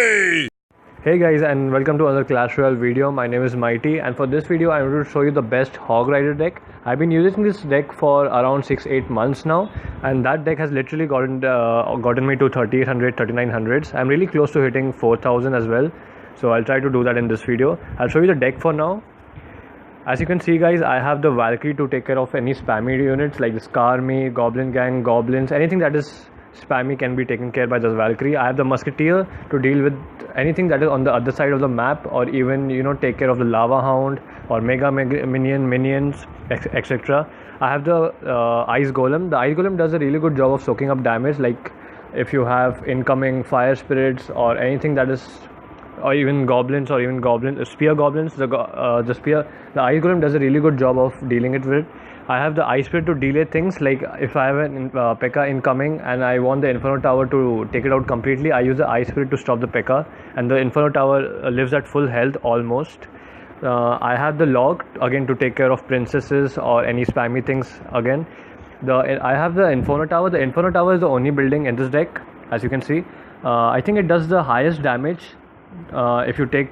Hey! Hey guys, and welcome to another Clash Royale video. My name is Mighty, and for this video I'm going to show you the best Hog Rider deck. I've been using this deck for around 6-8 months now, and that deck has literally gotten me to 3800, 3900s. I'm really close to hitting 4000 as well, so I'll try to do that in this video. I'll show you the deck for now. As you can see guys, I have the Valkyrie to take care of any spammy units like the Skarmy, Goblin Gang, Goblins, anything that is spammy can be taken care by this Valkyrie. I have the Musketeer to deal with anything that is on the other side of the map, or even take care of the Lava Hound or Mega minions, etc. I have the Ice Golem. The Ice Golem does a really good job of soaking up damage, like if you have incoming Fire Spirits or anything that is, or even goblins, or even spear goblins. The Ice Golem does a really good job of dealing it with. I have the Ice Spirit to delay things, like if I have an P.E.K.K.A. incoming and I want the Inferno Tower to take it out completely, I use the Ice Spirit to stop the P.E.K.K.A. and the Inferno Tower lives at full health almost. I have the Log again to take care of princesses or any spammy things again. I have the Inferno Tower. The Inferno Tower is the only building in this deck, as you can see. I think it does the highest damage. If you take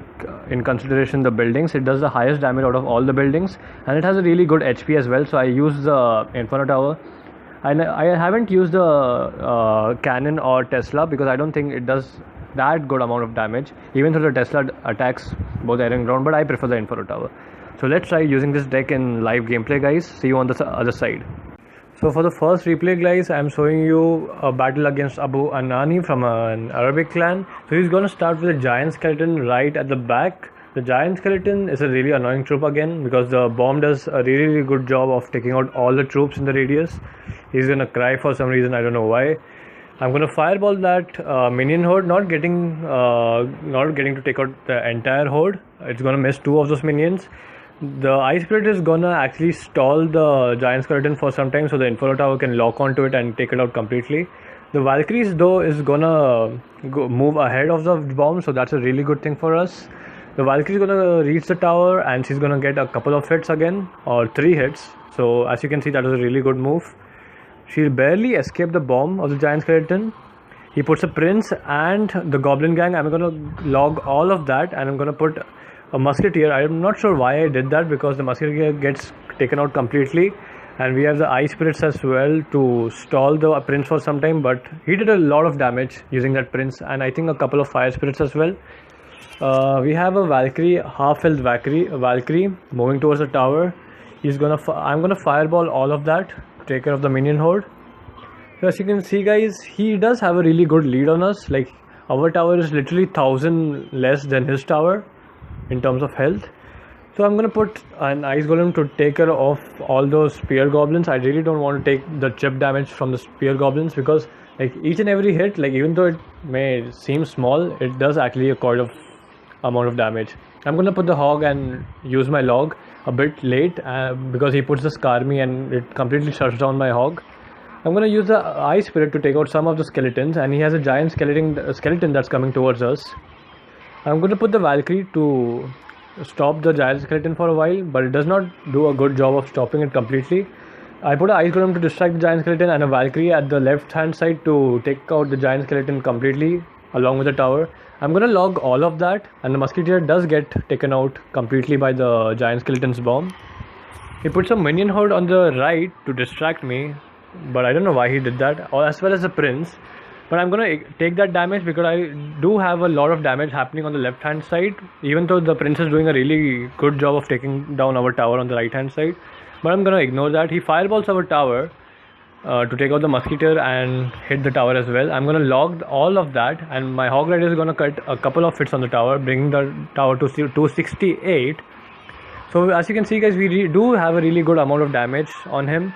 in consideration the buildings, it does the highest damage out of all the buildings, and it has a really good HP as well, so I use the Inferno Tower. And I haven't used the Cannon or Tesla because I don't think it does that good amount of damage, even though the Tesla attacks both air and ground, but I prefer the Inferno Tower. So let's try using this deck in live gameplay guys. See you on the other side. So for the first replay guys, I'm showing you a battle against Abu Anani from an Arabic clan. So he's gonna start with a giant skeleton right at the back. The giant skeleton is a really annoying troop again because the bomb does a really good job of taking out all the troops in the radius. He's gonna cry for some reason, I don't know why. I'm gonna fireball that minion horde, not getting to take out the entire horde. It's gonna miss 2 of those minions. The Ice Spirit is gonna actually stall the giant skeleton for some time, so the Inferno Tower can lock onto it and take it out completely. The Valkyries though is gonna move ahead of the bomb, so that's a really good thing for us. The Valkyrie is gonna reach the tower and she's gonna get a couple of hits again, or 3 hits. So as you can see, that is a really good move. She'll barely escape the bomb of the giant skeleton. He puts a prince and the Goblin Gang. I'm gonna log all of that, and I'm gonna put a Musketeer. I'm not sure why I did that, because the Musketeer gets taken out completely, and we have the Ice Spirits as well to stall the Prince for some time, but he did a lot of damage using that Prince, and I think a couple of Fire Spirits as well. We have a Valkyrie, half-health Valkyrie moving towards the tower. I'm gonna fireball all of that to take care of the minion horde. So as you can see guys, he does have a really good lead on us. Like, our tower is literally 1000 less than his tower in terms of health. So I'm gonna put an Ice Golem to take care of all those spear goblins. I really don't want to take the chip damage from the spear goblins, because like each and every hit, like even though it may seem small, it does actually a quite of amount of damage. I'm gonna put the Hog and use my Log a bit late because he puts the Skarmy and it completely shuts down my Hog. I'm gonna use the Ice Spirit to take out some of the skeletons, and he has a giant skeleton that's coming towards us. I'm going to put the Valkyrie to stop the giant skeleton for a while, but it does not do a good job of stopping it completely. I put an Ice Golem to distract the giant skeleton and a Valkyrie at the left hand side to take out the giant skeleton completely along with the tower. I'm going to log all of that, and the Musketeer does get taken out completely by the giant skeleton's bomb. He puts a minion horde on the right to distract me, but I don't know why he did that, as well as the prince. But I'm gonna take that damage because I do have a lot of damage happening on the left hand side, even though the prince is doing a really good job of taking down our tower on the right hand side. But I'm gonna ignore that. He fireballs our tower to take out the Musketeer and hit the tower as well. I'm gonna log all of that, and my Hog Rider is gonna cut a couple of hits on the tower, bringing the tower to 268. So as you can see guys, we do have a really good amount of damage on him.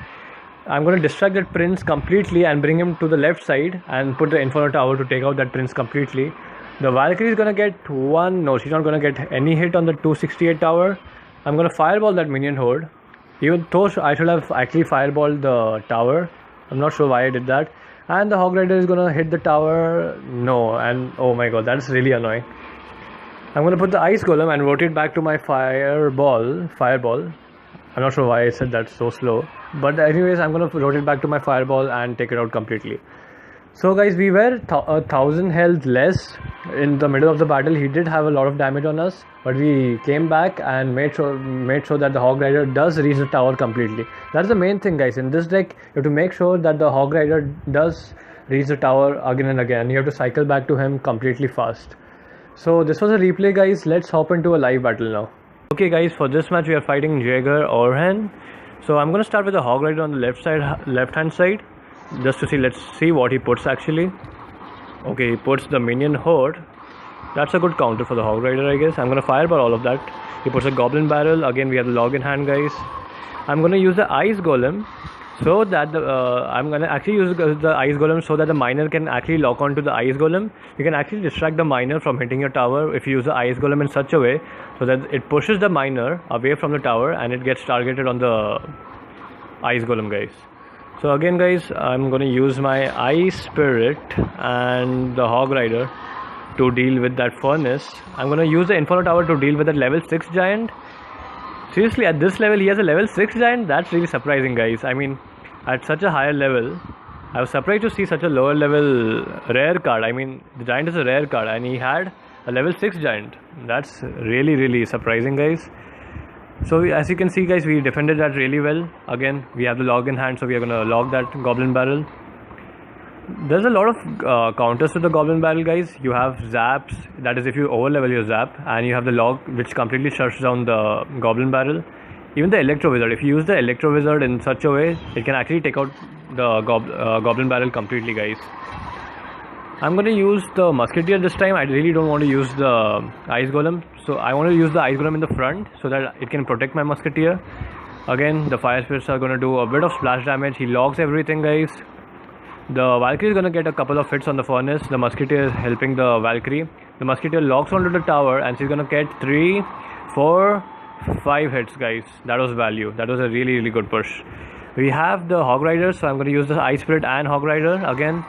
I'm going to distract that prince completely and bring him to the left side and put the Inferno Tower to take out that prince completely. The Valkyrie is going to get no, she's not going to get any hit on the 268 tower. I'm going to fireball that minion horde, even though I should have actually fireballed the tower. I'm not sure why I did that. And the Hog Rider is going to hit the tower. No, and oh my god, that's really annoying. I'm going to put the Ice Golem and rotate back to my fireball. I'm not sure why I said that so slow, but anyways, I'm gonna rotate back to my fireball and take it out completely. So guys, we were 1000 health less in the middle of the battle he did have a lot of damage on us, but we came back and made sure that the Hog Rider does reach the tower completely. That's the main thing, guys. In this deck you have to make sure that the Hog Rider does reach the tower again and again. You have to cycle back to him completely fast. So this was a replay, guys. Let's hop into a live battle now. Okay guys, for this match we are fighting Jaeger Orhan. So I'm gonna start with the Hog Rider on the left hand side, just to see. Let's see what he puts actually. Okay, he puts the minion horde. That's a good counter for the Hog Rider, I guess. I'm gonna fireball all of that. He puts a goblin barrel. Again, we have the log in hand, guys. I'm gonna use the ice golem so that I'm gonna actually use the ice golem so that the miner can actually lock onto the ice golem. You can actually distract the miner from hitting your tower if you use the ice golem in such a way so that it pushes the miner away from the tower and it gets targeted on the ice golem, guys. So again, guys, I'm going to use my Ice Spirit and the Hog Rider to deal with that furnace. I'm going to use the Inferno Tower to deal with that level 6 giant. Seriously, at this level he has a level 6 giant? That's really surprising, guys. I mean, at such a higher level, I was surprised to see such a lower level rare card. I mean, the giant is a rare card and he had a level 6 giant. That's really surprising, guys. So as you can see, guys, we defended that really well. Again, we have the log in hand, so we are gonna log that goblin barrel. There's a lot of counters to the goblin barrel, guys. You have zaps, that is if you overlevel your zap, and you have the log which completely shuts down the goblin barrel. Even the electro wizard, if you use the electro wizard in such a way, it can actually take out the goblin barrel completely, guys. I'm going to use the musketeer this time. I really don't want to use the ice golem, so I want to use the ice golem in the front so that it can protect my musketeer. Again, the fire spirits are going to do a bit of splash damage. He logs everything, guys. The Valkyrie is going to get a couple of hits on the furnace. The musketeer is helping the Valkyrie. The musketeer logs onto the tower and she's going to get 3, 4, 5 hits, guys. That was value. That was a really good push. We have the Hog Rider, so I'm going to use the Ice Spirit and Hog Rider again,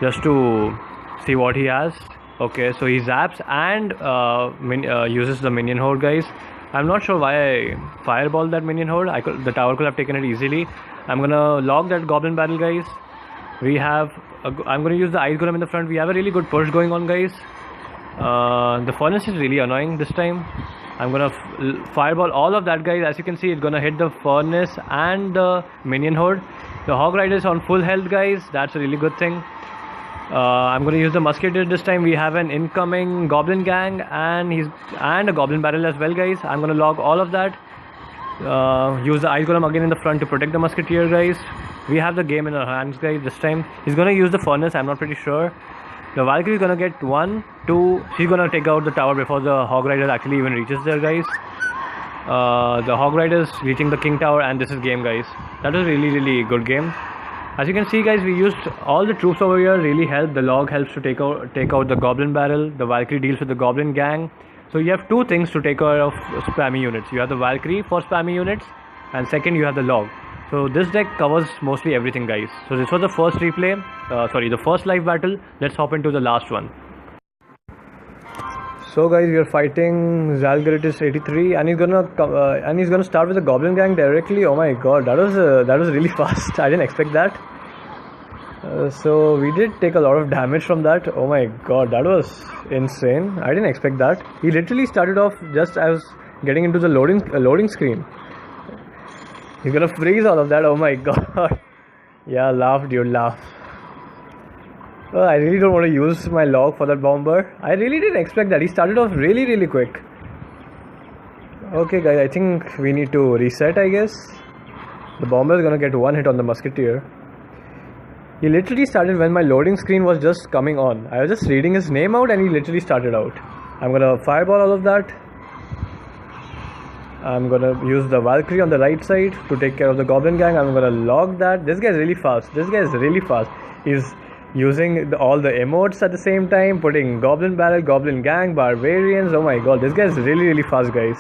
just to see what he has. Okay, so he zaps and uses the minion horde, guys. I'm not sure why I fireballed that minion horde. The tower could have taken it easily. I'm gonna log that goblin battle, guys. I'm gonna use the ice golem in the front. We have a really good push going on, guys. The furnace is really annoying this time. I'm gonna fireball all of that, guys. As you can see, it's gonna hit the furnace and the minion horde. The Hog Rider is on full health, guys. That's a really good thing. I'm going to use the musketeer this time. We have an incoming goblin gang and a goblin barrel as well, guys. I'm going to log all of that. Use the ice golem again in the front to protect the musketeer, guys. We have the game in our hands, guys. This time he's going to use the furnace. I'm not pretty sure. The Valkyrie is going to get 1, 2. She's going to take out the tower before the Hog Rider actually even reaches there, guys. The Hog Rider is reaching the King Tower and this is game, guys. That was really good game. As you can see, guys, we used all the troops over here. Really helped. The log helps to take out the goblin barrel. The Valkyrie deals with the goblin gang. So you have 2 things to take care of spammy units. You have the Valkyrie for spammy units, and second you have the log. So this deck covers mostly everything, guys. So this was the first replay. The first live battle. Let's hop into the last one. So guys, we are fighting Zalgaritis 83, and he's gonna start with the goblin gang directly. Oh my god, that was really fast. I didn't expect that. So we did take a lot of damage from that. Oh my god, that was insane. I didn't expect that. He literally started off just as getting into the loading screen. He's gonna freeze all of that. Oh my god. Yeah, laugh, dude, laugh. Well, I really don't want to use my log for that bomber. I really didn't expect that. He started off really quick. Okay, guys, I think we need to reset, I guess. The bomber is gonna get 1 hit on the musketeer. He literally started when my loading screen was just coming on. I was just reading his name out and he literally started out. I'm gonna fireball all of that. I'm gonna use the Valkyrie on the right side to take care of the goblin gang. I'm gonna log that. This guy is really fast. He's using all the emotes at the same time, putting goblin barrel, goblin gang, barbarians. Oh my god, this guy is really fast, guys.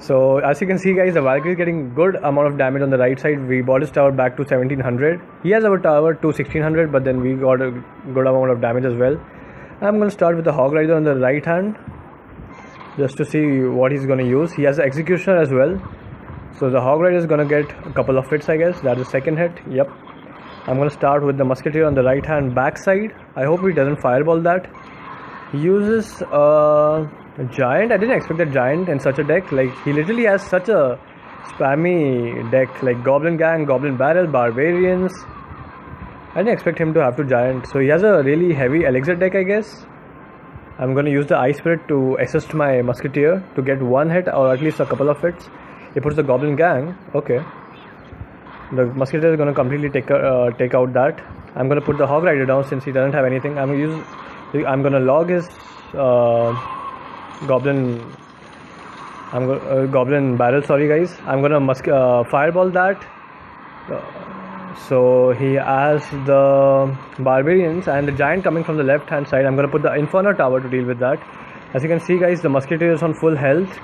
So as you can see, guys, the Valkyrie is getting good amount of damage on the right side. We brought his tower back to 1700. He has our tower to 1600, but then we got a good amount of damage as well. I'm going to start with the Hog Rider on the right hand, just to see what he's going to use. He has the Executioner as well. So the Hog Rider is going to get a couple of hits, I guess. That's the second hit. Yep. I'm going to start with the Musketeer on the right hand back side. I hope he doesn't fireball that. He uses a giant. I didn't expect a giant in such a deck. Like, he literally has such a spammy deck, like Goblin Gang, Goblin Barrel, Barbarians. I didn't expect him to have 2 giant. So he has a really heavy elixir deck, I guess. I'm going to use the Ice Spirit to assist my Musketeer to get 1 hit or at least a couple of hits. He puts the Goblin Gang. Okay. The Musketeer is going to completely take out that. I'm going to put the Hog Rider down since he doesn't have anything. I'm going to log his Goblin Barrel. Sorry guys. I'm going to fireball that. So he has the Barbarians and the Giant coming from the left hand side. I'm going to put the Inferno Tower to deal with that. As you can see guys, the Musketeer is on full health.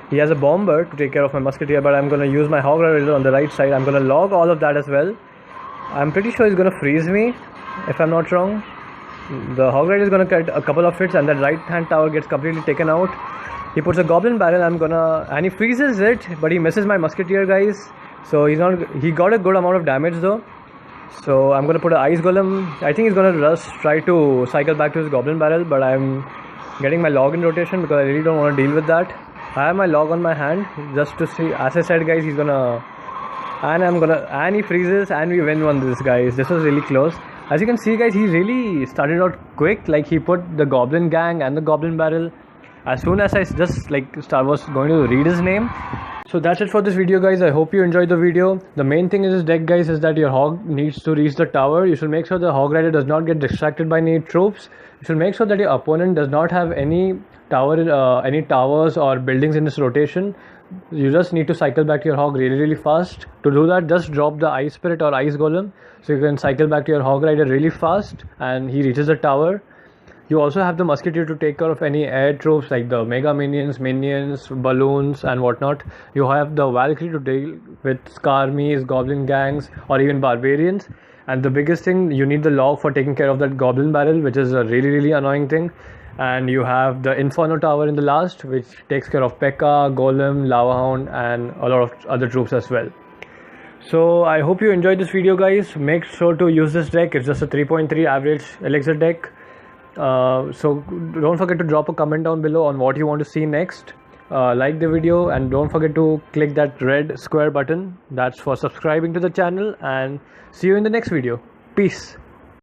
He has a Bomber to take care of my Musketeer, but I'm going to use my Hog Rider on the right side. I'm going to log all of that as well. I'm pretty sure he's going to freeze me, if I'm not wrong. The Hog Rider is going to get a couple of hits and that right hand tower gets completely taken out. He puts a Goblin Barrel, and he freezes it, but he misses my Musketeer guys. So he got a good amount of damage though. So I'm going to put an Ice Golem. I think he's going to just try to cycle back to his Goblin Barrel, but I'm getting my log in rotation because I really don't want to deal with that. I have my log on my hand just to see. As I said guys, and he freezes and we win one this guys. This was really close. As you can see guys, he really started out quick. Like, he put the Goblin Gang and the Goblin Barrel as soon as I just was going to read his name. So that's it for this video guys. I hope you enjoyed the video. The main thing in this deck guys is that your Hog needs to reach the tower. You should make sure the Hog Rider does not get distracted by any troops. You should make sure that your opponent does not have any towers or buildings in this rotation. You just need to cycle back to your Hog really fast. To do that, just drop the Ice Spirit or Ice Golem so you can cycle back to your Hog Rider really fast and he reaches the tower. You also have the Musketeer to take care of any air troops like the Mega Minions, balloons and whatnot. You have the Valkyrie to deal with Skarmies, Goblin Gangs or even Barbarians. And the biggest thing, you need the log for taking care of that Goblin Barrel, which is a really annoying thing. And you have the Inferno Tower in the last, which takes care of P.E.K.K.A, Golem, Lava Hound and a lot of other troops as well. So I hope you enjoyed this video guys. Make sure to use this deck. It's just a 3.3 average elixir deck. So don't forget to drop a comment down below on what you want to see next. Like the video and don't forget to click that red square button. That's for subscribing to the channel, and see you in the next video. Peace.